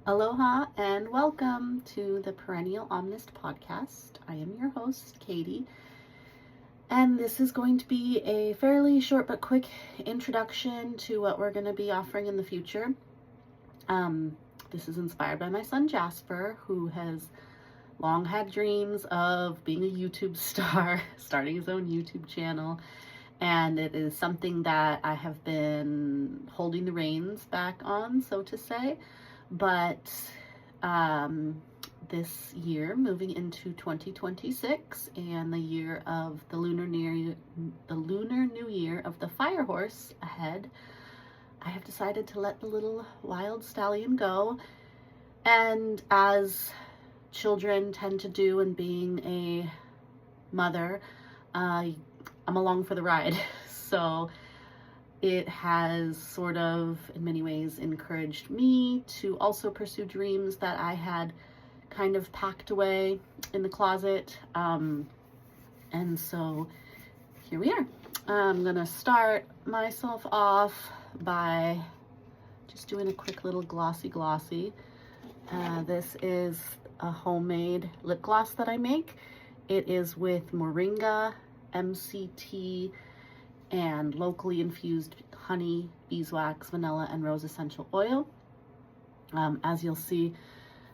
Aloha and welcome to the Perennial Omnist POTcast. I am your host, Katie, and this is going to be a fairly short but quick introduction to what we're going to be offering in the future. This is inspired by my son Jasper, who has long had dreams of being a YouTube star, starting his own YouTube channel, and it is something that I have been holding the reins back on, so to say. But this year, moving into 2026 and the year of the Lunar New Year of the Fire Horse ahead, I have decided to let the little wild stallion go. And as children tend to do, and being a mother, I'm along for the ride. So it has sort of, in many ways, encouraged me to also pursue dreams that I had kind of packed away in the closet. And so here we are. I'm gonna start myself off by just doing a quick little glossy. This is a homemade lip gloss that I make. It is with moringa, MCT, and locally infused honey, beeswax, vanilla, and rose essential oil. As you'll see,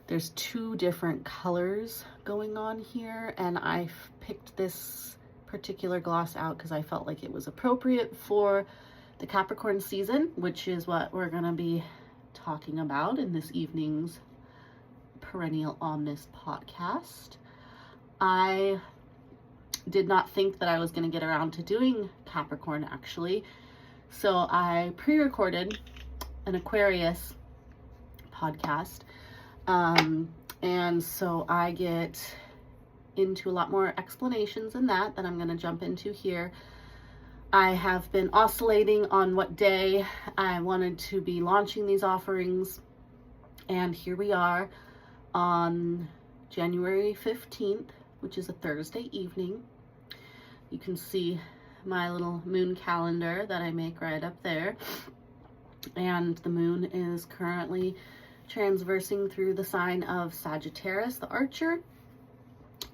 there's two different colors going on here, and I picked this particular gloss out because I felt like it was appropriate for the Capricorn season, which is what we're going to be talking about in this evening's Perennial Omnist POTcast. I did not think that I was going to get around to doing Capricorn, actually. So I pre-recorded an Aquarius podcast. And so I get into a lot more explanations in that I'm going to jump into here. I have been oscillating on what day I wanted to be launching these offerings. And here we are on January 15th, which is a Thursday evening. You can see my little moon calendar that I make right up there. And the moon is currently transversing through the sign of Sagittarius, the Archer.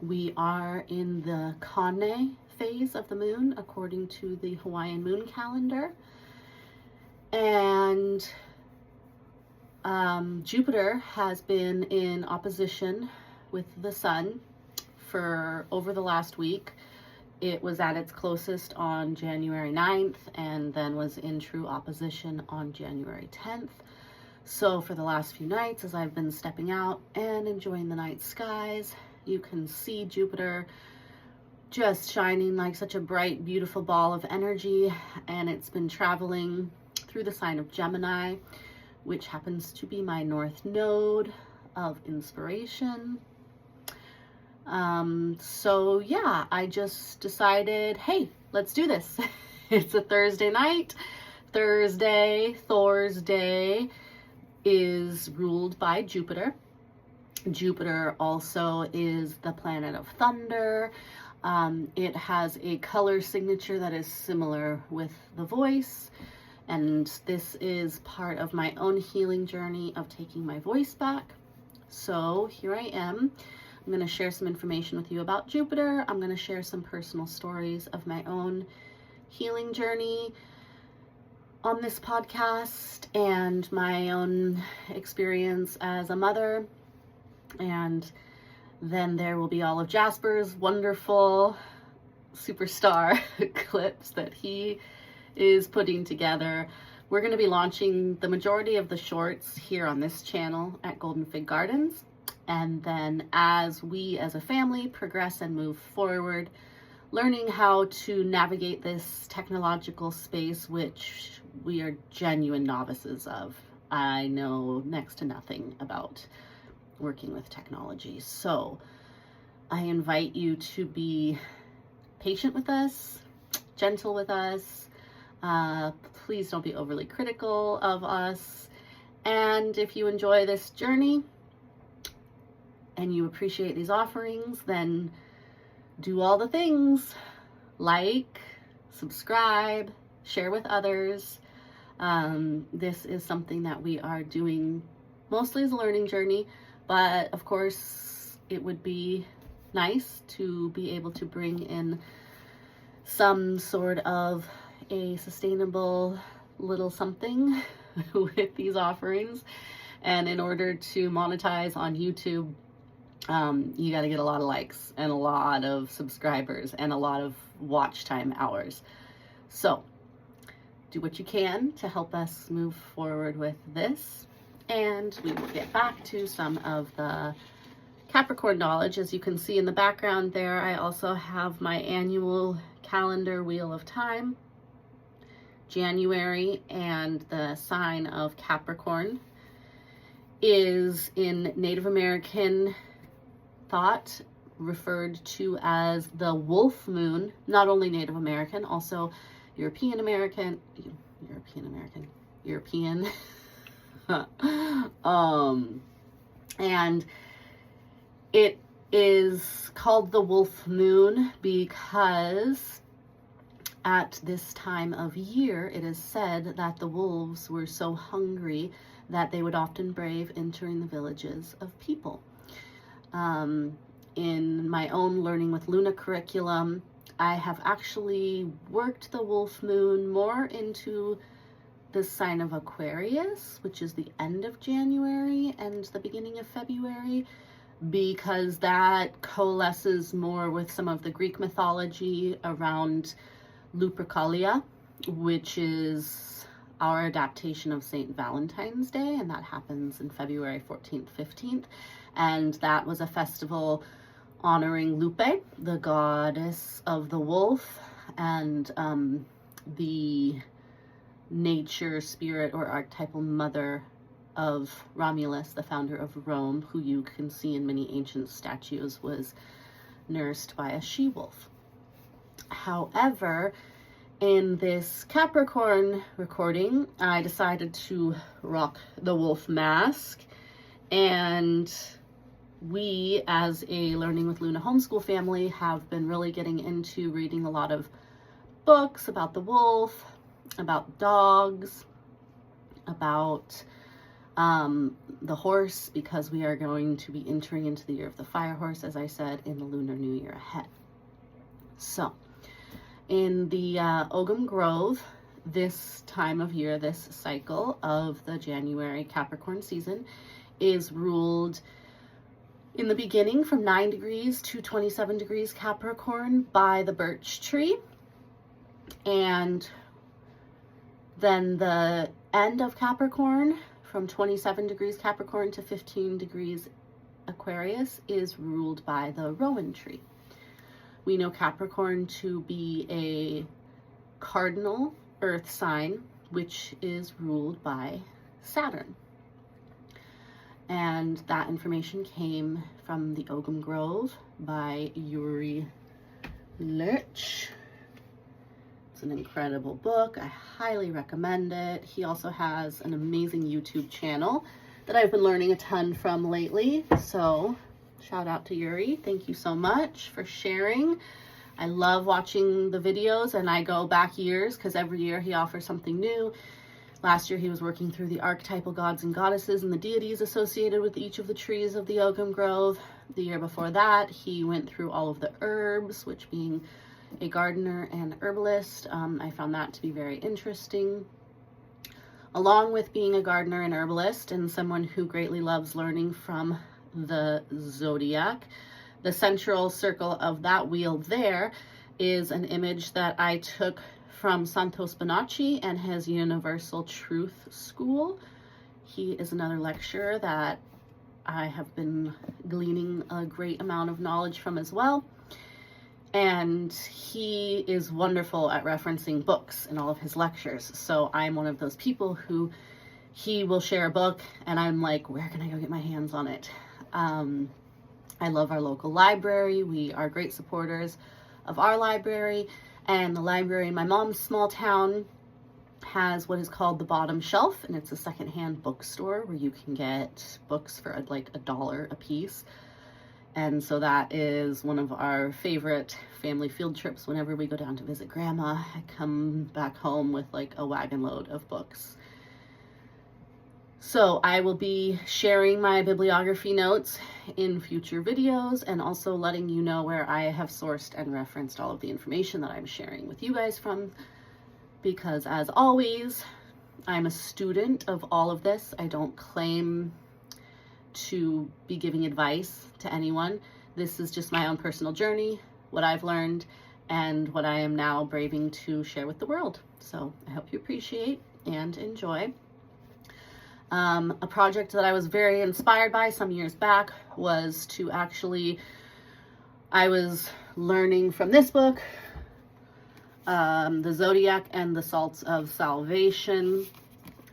We are in the Kane phase of the moon, according to the Hawaiian moon calendar. And Jupiter has been in opposition with the sun for over the last week. It was at its closest on January 9th and then was in true opposition on January 10th. So for the last few nights, as I've been stepping out and enjoying the night skies, you can see Jupiter just shining like such a bright, beautiful ball of energy. And it's been traveling through the sign of Gemini, which happens to be my north node of inspiration. So yeah, I just decided, hey, let's do this. It's a Thursday night. Thursday is ruled by Jupiter. Jupiter also is the planet of thunder. It has a color signature that is similar with the voice. And this is part of my own healing journey of taking my voice back. So here I am. I'm going to share some information with you about Jupiter. I'm going to share some personal stories of my own healing journey on this podcast and my own experience as a mother. And then there will be all of Jasper's wonderful superstar clips that he is putting together. We're going to be launching the majority of the shorts here on this channel at Golden Fig Gardens. And then as we as a family progress and move forward, learning how to navigate this technological space, which we are genuine novices of. I know next to nothing about working with technology. So I invite you to be patient with us, gentle with us. Please don't be overly critical of us. And if you enjoy this journey and you appreciate these offerings, then do all the things. Like, subscribe, share with others. This is something that we are doing mostly as a learning journey, but of course it would be nice to be able to bring in some sort of a sustainable little something with these offerings. And in order to monetize on YouTube, you got to get a lot of likes and a lot of subscribers and a lot of watch time hours. So do what you can to help us move forward with this, and we will get back to some of the Capricorn knowledge. As you can see in the background there, I also have my annual calendar wheel of time, January, and the sign of Capricorn is in Native American thought referred to as the wolf moon. Not only Native American, also European, and it is called the wolf moon because at this time of year, it is said that the wolves were so hungry that they would often brave entering the villages of people. In my own Learning with Luna curriculum, I have actually worked the wolf moon more into the sign of Aquarius, which is the end of January and the beginning of February, because that coalesces more with some of the Greek mythology around Lupercalia, which is our adaptation of St. Valentine's Day, and that happens in February 14th, 15th, and that was a festival honoring Lupe, the goddess of the wolf, and the nature, spirit, or archetypal mother of Romulus, the founder of Rome, who you can see in many ancient statues, was nursed by a she-wolf. However, in this Capricorn recording, I decided to rock the wolf mask, and we, as a Learning with Luna homeschool family, have been really getting into reading a lot of books about the wolf, about dogs, about the horse, because we are going to be entering into the year of the fire horse, as I said, in the Lunar New Year ahead. So, in the Ogham Grove, this time of year, this cycle of the January Capricorn season is ruled in the beginning from 9 degrees to 27 degrees Capricorn by the birch tree. And then the end of Capricorn from 27 degrees Capricorn to 15 degrees Aquarius is ruled by the rowan tree. We know Capricorn to be a cardinal earth sign, which is ruled by Saturn. And that information came from the Ogham Grove by Yuri Lurch. It's an incredible book. I highly recommend it. He also has an amazing YouTube channel that I've been learning a ton from lately. So shout out to Yuri. Thank you so much for sharing. I love watching the videos, and I go back years because every year he offers something new. Last year he was working through the archetypal gods and goddesses and the deities associated with each of the trees of the Ogham Grove. The year before that, he went through all of the herbs, which, being a gardener and herbalist, I found that to be very interesting. Along with being a gardener and herbalist and someone who greatly loves learning from the zodiac, the central circle of that wheel there is an image that I took from Santos Bonacci and his Universal Truth School. He is another lecturer that I have been gleaning a great amount of knowledge from as well. And he is wonderful at referencing books in all of his lectures. So I'm one of those people who he will share a book and I'm like, where can I go get my hands on it? I love our local library. We are great supporters of our library, and the library in my mom's small town has what is called the Bottom Shelf, and it's a secondhand bookstore where you can get books for like $1 a piece. And so that is one of our favorite family field trips. Whenever we go down to visit Grandma, I come back home with like a wagon load of books. So I will be sharing my bibliography notes in future videos and also letting you know where I have sourced and referenced all of the information that I'm sharing with you guys from, because as always, I'm a student of all of this. I don't claim to be giving advice to anyone. This is just my own personal journey, what I've learned, and what I am now braving to share with the world. So I hope you appreciate and enjoy. A project that I was very inspired by some years back was to actually, I was learning from this book, The Zodiac and the Salts of Salvation.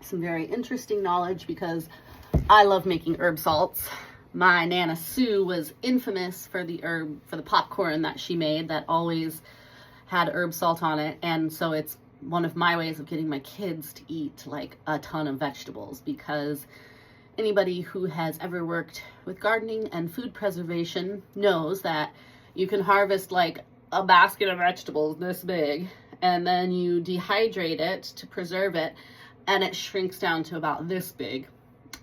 Some very interesting knowledge because I love making herb salts. My Nana Sue was infamous for the popcorn that she made that always had herb salt on it. And so it's one of my ways of getting my kids to eat like a ton of vegetables, because anybody who has ever worked with gardening and food preservation knows that you can harvest like a basket of vegetables this big, and then you dehydrate it to preserve it, and it shrinks down to about this big.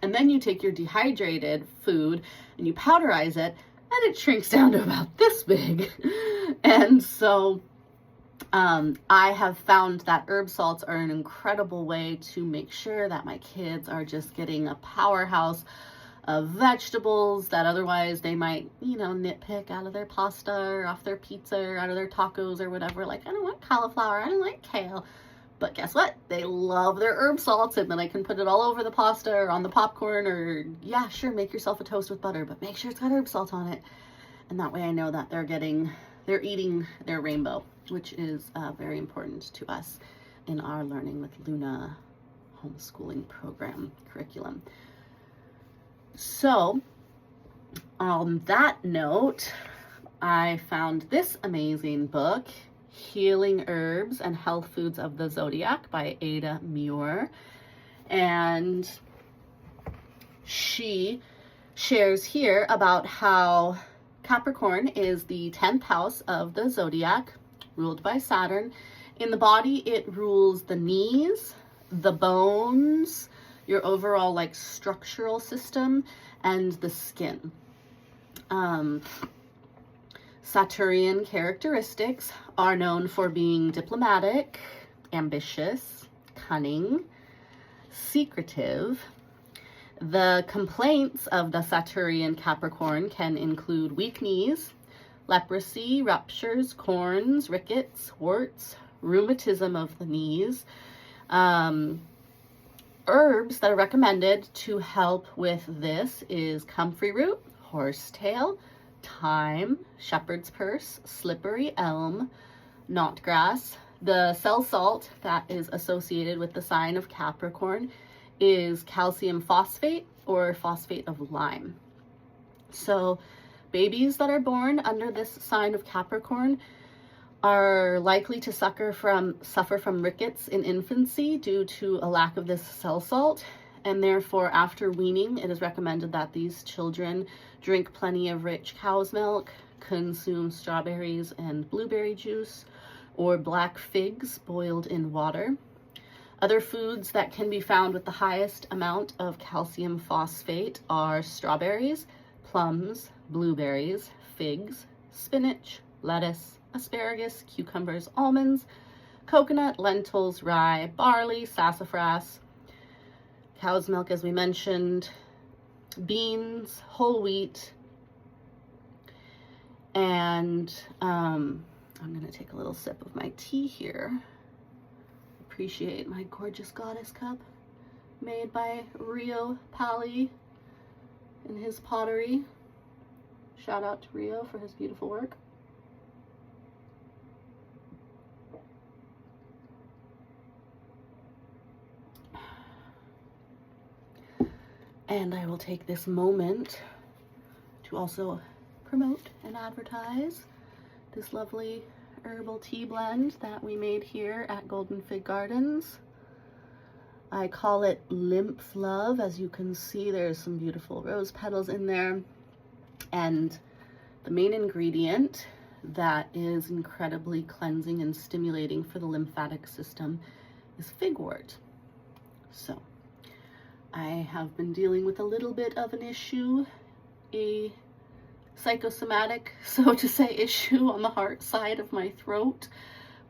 And then you take your dehydrated food and you powderize it, and it shrinks down to about this big. And so I have found that herb salts are an incredible way to make sure that my kids are just getting a powerhouse of vegetables that otherwise they might, nitpick out of their pasta or off their pizza or out of their tacos or whatever. Like, I don't want cauliflower, I don't like kale. But guess what? They love their herb salts, and then I can put it all over the pasta or on the popcorn, or yeah, sure, make yourself a toast with butter, but make sure it's got herb salt on it. And that way I know that they're eating their rainbow, which is very important to us in our Learning with Luna homeschooling program curriculum. So on that note, I found this amazing book, Healing Herbs and Health Foods of the Zodiac by Ada Muir. And she shares here about how Capricorn is the 10th house of the Zodiac, ruled by Saturn. In the body, it rules the knees, the bones, your overall like structural system, and the skin. Saturnian characteristics are known for being diplomatic, ambitious, cunning, secretive. The complaints of the Saturnian Capricorn can include weak knees, leprosy, ruptures, corns, rickets, warts, rheumatism of the knees. Herbs that are recommended to help with this is comfrey root, horsetail, thyme, shepherd's purse, slippery elm, knotgrass. The cell salt that is associated with the sign of Capricorn is calcium phosphate or phosphate of lime. So babies that are born under this sign of Capricorn are likely to suffer from rickets in infancy due to a lack of this cell salt, and therefore after weaning it is recommended that these children drink plenty of rich cow's milk, consume strawberries and blueberry juice, or black figs boiled in water. Other foods that can be found with the highest amount of calcium phosphate are strawberries, plums, blueberries, figs, spinach, lettuce, asparagus, cucumbers, almonds, coconut, lentils, rye, barley, sassafras, cow's milk, as we mentioned, beans, whole wheat, and I'm going to take a little sip of my tea here. Appreciate my gorgeous goddess cup made by Rio Pali in his pottery. Shout out to Rio for his beautiful work. And I will take this moment to also promote and advertise this lovely herbal tea blend that we made here at Golden Fig Gardens. I call it Lymph Love. As you can see, there's some beautiful rose petals in there. And the main ingredient that is incredibly cleansing and stimulating for the lymphatic system is figwort. So I have been dealing with a little bit of an issue, a psychosomatic, so to say, issue on the heart side of my throat,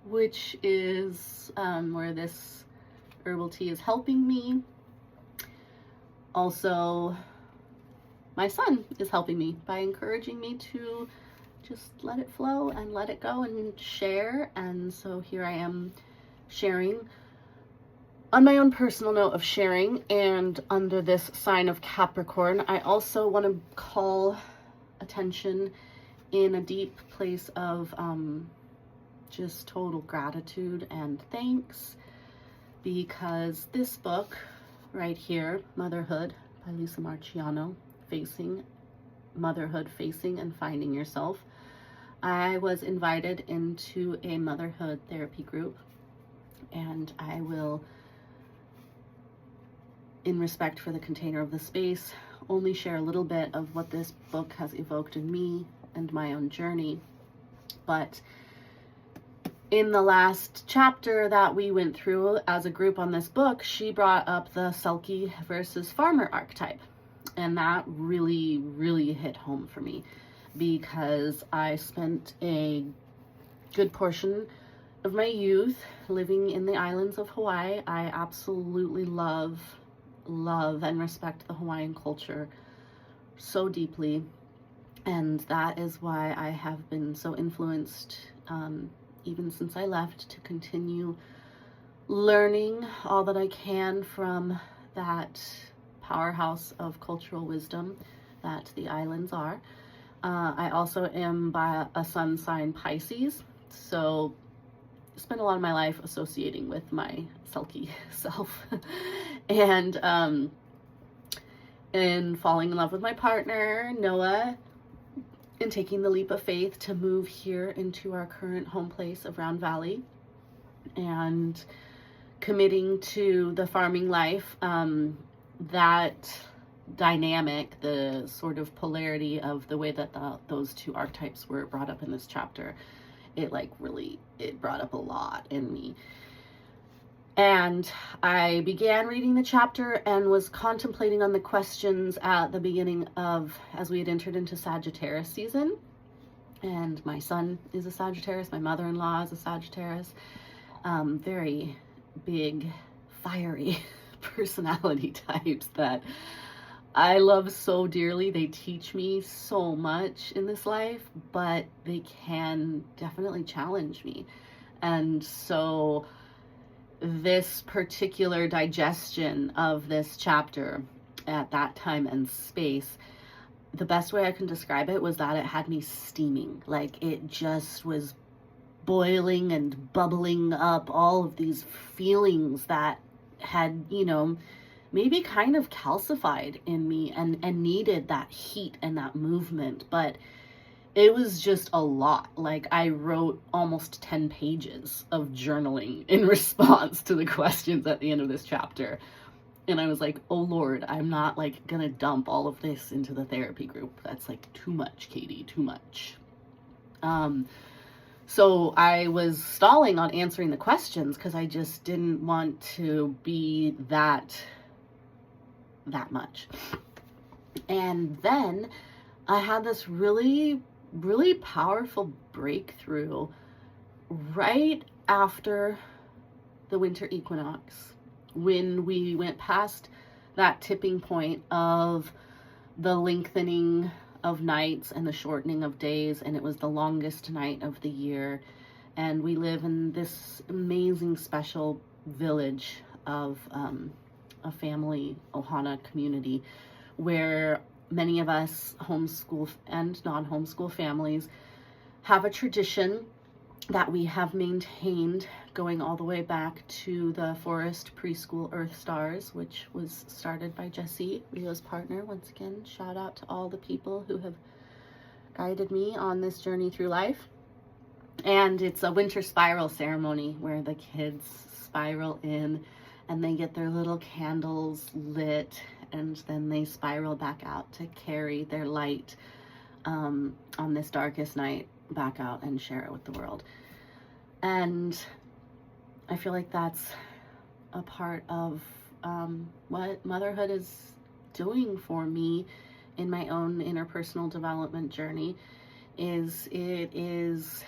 which is where this herbal tea is helping me. Also, my son is helping me by encouraging me to just let it flow and let it go and share. And so here I am sharing on my own personal note of sharing, and under this sign of Capricorn, I also want to call attention in a deep place of just total gratitude and thanks, because this book right here, Motherhood by Lisa Marchiano, Facing Motherhood, Facing and Finding Yourself, I was invited into a motherhood therapy group, and I will, in respect for the container of the space, only share a little bit of what this book has evoked in me and my own journey. But in the last chapter that we went through as a group on this book, she brought up the sulky versus farmer archetype. And that really, really hit home for me, because I spent a good portion of my youth living in the islands of Hawaii. I absolutely love and respect the Hawaiian culture so deeply, and that is why I have been so influenced, even since I left, to continue learning all that I can from that powerhouse of cultural wisdom that the islands are. I also am by a sun sign Pisces, so spent a lot of my life associating with my sulky self and falling in love with my partner, Noah, and taking the leap of faith to move here into our current home place of Round Valley, and committing to the farming life. That dynamic, the sort of polarity of the way that those two archetypes were brought up in this chapter, it brought up a lot in me. And I began reading the chapter and was contemplating on the questions at the beginning of, as we had entered into Sagittarius season. And my son is a Sagittarius, my mother-in-law is a Sagittarius. Very big, fiery personality types that I love so dearly. They teach me so much in this life, but they can definitely challenge me. And so this particular digestion of this chapter at that time and space, the best way I can describe it was that it had me steaming. Like, it just was boiling and bubbling up all of these feelings that had, maybe kind of calcified in me and needed that heat and that movement. But it was just a lot. Like, I wrote almost 10 pages of journaling in response to the questions at the end of this chapter. And I was like, oh Lord, I'm not gonna dump all of this into the therapy group. That's too much, Katie, too much. So I was stalling on answering the questions because I just didn't want to be that much. And then I had this really, really powerful breakthrough right after the winter equinox, when we went past that tipping point of the lengthening of nights and the shortening of days, and it was the longest night of the year. And we live in this amazing, special village of a family Ohana community, where many of us homeschool and non-homeschool families have a tradition that we have maintained going all the way back to the Forest Preschool Earth Stars, which was started by Jessie, Rio's partner. Once again, shout out to all the people who have guided me on this journey through life. And it's a winter spiral ceremony where the kids spiral in and they get their little candles lit, and then they spiral back out to carry their light on this darkest night back out and share it with the world. And I feel like that's a part of what motherhood is doing for me in my own interpersonal development journey is it is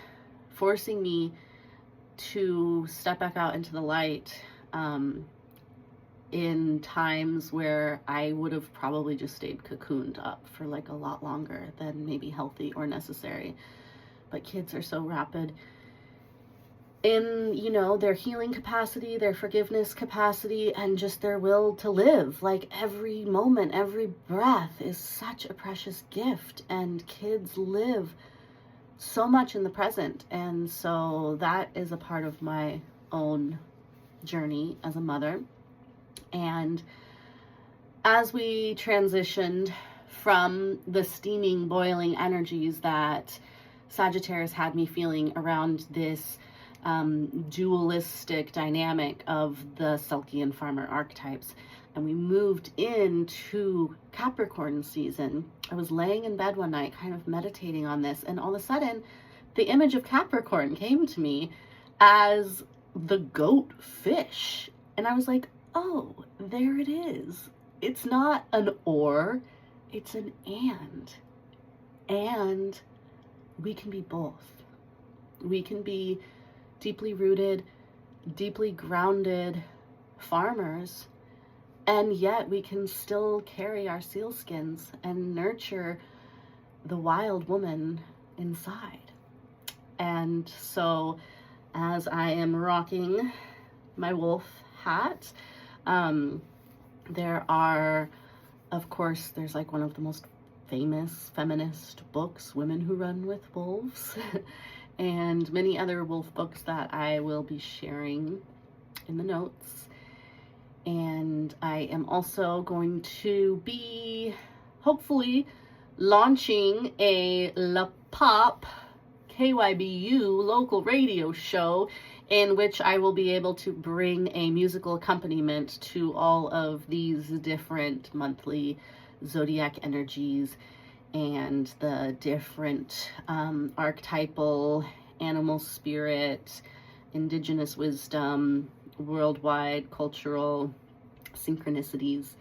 forcing me to step back out into the light in times where I would have probably just stayed cocooned up for like a lot longer than maybe healthy or necessary. But kids are so rapid in, you know, their healing capacity, their forgiveness capacity, and just their will to live. Like every moment, every breath is such a precious gift, and kids live so much in the present. And so that is a part of my own journey as a mother. And as we transitioned from the steaming, boiling energies that Sagittarius had me feeling around this dualistic dynamic of the Selkie and Farmer archetypes, and we moved into Capricorn season, I was laying in bed one night kind of meditating on this, and all of a sudden the image of Capricorn came to me as the goat fish, and I was like, oh, there it is. It's not an or, it's an and we can be both. We can be deeply rooted, deeply grounded farmers, and yet we can still carry our sealskins and nurture the wild woman inside. And so as I am rocking my wolf hat, there are, of course, there's like one of the most famous feminist books, Women Who Run with Wolves, and many other wolf books that I will be sharing in the notes. And I am also going to be hopefully launching a La Pop KYBU local radio show in which I will be able to bring a musical accompaniment to all of these different monthly zodiac energies and the different archetypal animal spirit, indigenous wisdom, worldwide cultural synchronicities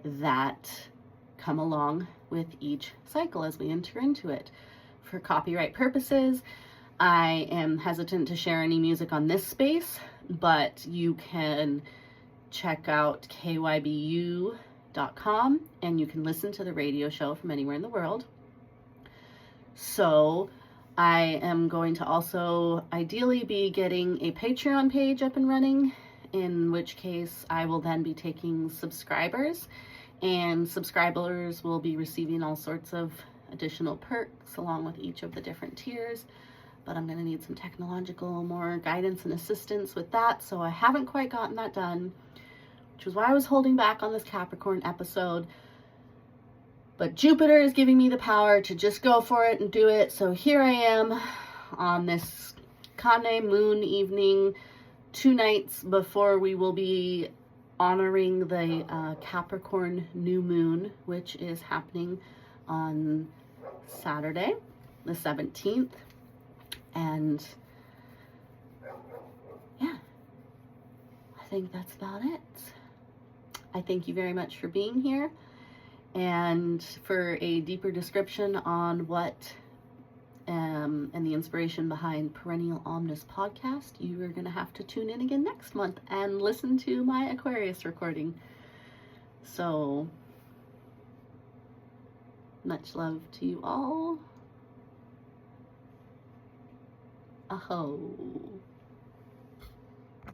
that come along with each cycle as we enter into it. For copyright purposes, I am hesitant to share any music on this space, but you can check out kybu.com and you can listen to the radio show from anywhere in the world. So I am going to also ideally be getting a Patreon page up and running, in which case I will then be taking subscribers, and subscribers will be receiving all sorts of additional perks along with each of the different tiers. But I'm going to need some technological more guidance and assistance with that, so I haven't quite gotten that done, which is why I was holding back on this Capricorn episode. But Jupiter is giving me the power to just go for it and do it. So here I am on this Kane moon evening, 2 nights before we will be honoring the Capricorn new moon, which is happening on Saturday, the 17th. And yeah, I think that's about it. I thank you very much for being here. And for a deeper description on what and the inspiration behind Perennial Omnist POTcast, you are going to have to tune in again next month and listen to my Aquarius recording. So much love to you all. Aho.